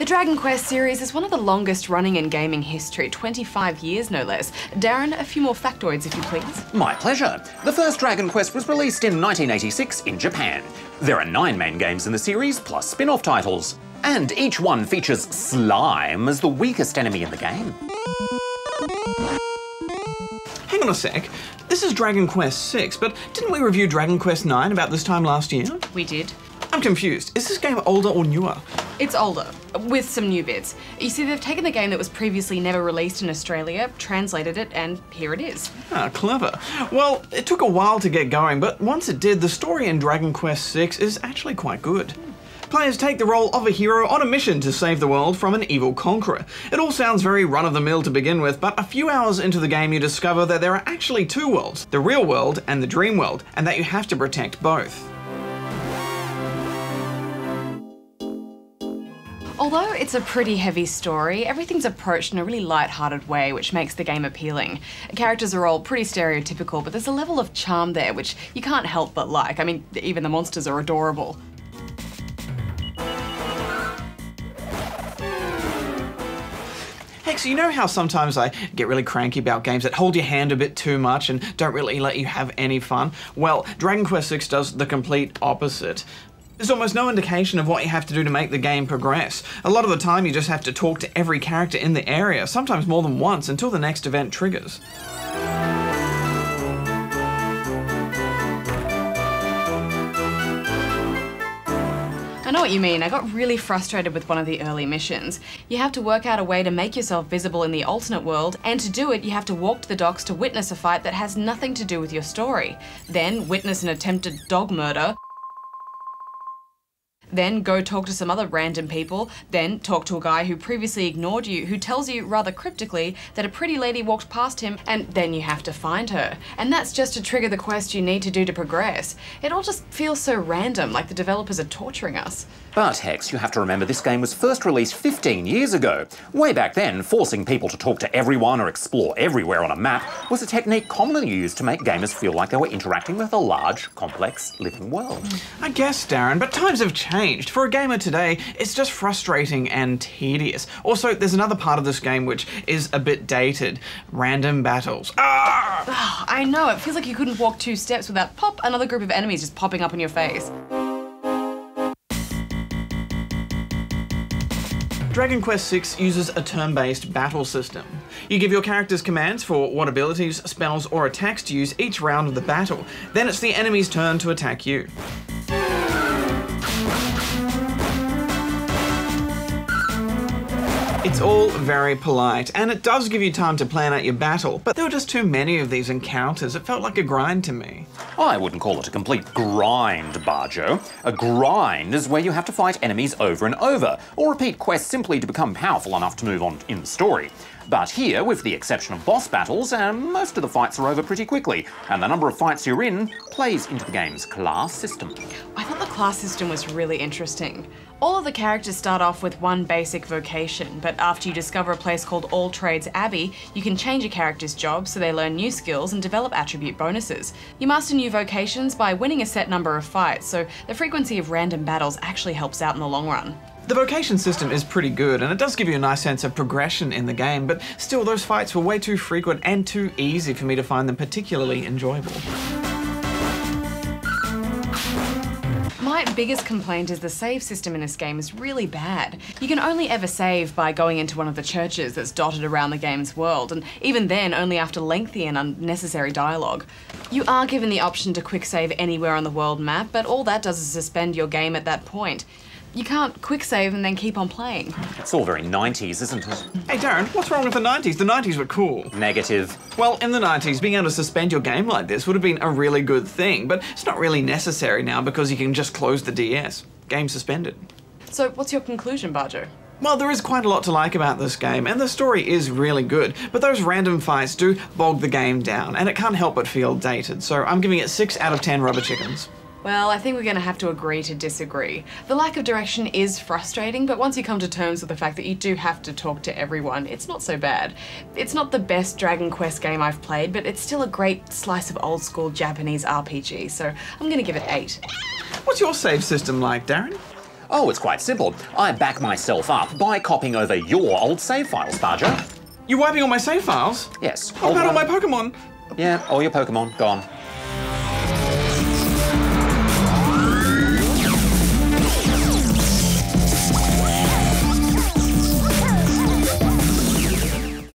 The Dragon Quest series is one of the longest running in gaming history, 25 years no less. Darren, a few more factoids if you please. My pleasure. The first Dragon Quest was released in 1986 in Japan. There are 9 main games in the series, plus spin-off titles. And each one features slime as the weakest enemy in the game. Hang on a sec. This is Dragon Quest VI, but didn't we review Dragon Quest IX about this time last year? We did. I'm confused. Is this game older or newer? It's older, with some new bits. You see, they've taken the game that was previously never released in Australia, translated it, and here it is. Ah, clever. Well, it took a while to get going, but once it did, the story in Dragon Quest VI is actually quite good. Players take the role of a hero on a mission to save the world from an evil conqueror. It all sounds very run-of-the-mill to begin with, but a few hours into the game you discover that there are actually 2 worlds, the real world and the dream world, and that you have to protect both. Although it's a pretty heavy story, everything's approached in a really light-hearted way, which makes the game appealing. Characters are all pretty stereotypical, but there's a level of charm there which you can't help but like. I mean, even the monsters are adorable. Hex, you know how sometimes I get really cranky about games that hold your hand a bit too much and don't really let you have any fun? Well, Dragon Quest VI does the complete opposite. There's almost no indication of what you have to do to make the game progress. A lot of the time you just have to talk to every character in the area, sometimes more than once, until the next event triggers. I know what you mean. I got really frustrated with one of the early missions. You have to work out a way to make yourself visible in the alternate world, and to do it you have to walk to the docks to witness a fight that has nothing to do with your story. Then witness an attempted dog murder. Then go talk to some other random people, then talk to a guy who previously ignored you, who tells you rather cryptically that a pretty lady walked past him, and then you have to find her. And that's just to trigger the quest you need to do to progress. It all just feels so random, like the developers are torturing us. But Hex, you have to remember this game was first released 15 years ago. Way back then, forcing people to talk to everyone or explore everywhere on a map was a technique commonly used to make gamers feel like they were interacting with a large, complex, living world. I guess, Darren, but times have changed. For a gamer today, it's just frustrating and tedious. Also, there's another part of this game which is a bit dated. Random battles. Ah! Oh, I know, it feels like you couldn't walk 2 steps without pop, another group of enemies just popping up in your face. Dragon Quest VI uses a turn-based battle system. You give your characters commands for what abilities, spells, or attacks to use each round of the battle. Then it's the enemy's turn to attack you. It's all very polite, and it does give you time to plan out your battle, but there were just too many of these encounters. It felt like a grind to me. I wouldn't call it a complete grind, Barjo. A grind is where you have to fight enemies over and over, or repeat quests simply to become powerful enough to move on in the story. But here, with the exception of boss battles, most of the fights are over pretty quickly, and the number of fights you're in plays into the game's class system. I thought the class system was really interesting. All of the characters start off with one basic vocation, but after you discover a place called All Trades Abbey, you can change a character's job so they learn new skills and develop attribute bonuses. You master new vocations by winning a set number of fights, so the frequency of random battles actually helps out in the long run. The vocation system is pretty good, and it does give you a nice sense of progression in the game, but still those fights were way too frequent and too easy for me to find them particularly enjoyable. My biggest complaint is the save system in this game is really bad. You can only ever save by going into one of the churches that's dotted around the game's world, and even then only after lengthy and unnecessary dialogue. You are given the option to quick save anywhere on the world map, but all that does is suspend your game at that point. You can't quick save and then keep on playing. It's all very 90s, isn't it? Hey Darren, what's wrong with the 90s? The 90s were cool. Negative. Well, in the 90s, being able to suspend your game like this would have been a really good thing, but it's not really necessary now because you can just close the DS. Game suspended. So what's your conclusion, Barjo? Well, there is quite a lot to like about this game, and the story is really good, but those random fights do bog the game down, and it can't help but feel dated, so I'm giving it 6 out of 10 rubber chickens. Well, I think we're going to have to agree to disagree. The lack of direction is frustrating, but once you come to terms with the fact that you do have to talk to everyone, it's not so bad. It's not the best Dragon Quest game I've played, but it's still a great slice of old school Japanese RPG, so I'm going to give it 8. What's your save system like, Darren? Oh, it's quite simple. I back myself up by copying over your old save files, Barjo. You're wiping all my save files? Yes. What about all my Pokemon? Yeah, all your Pokemon, gone.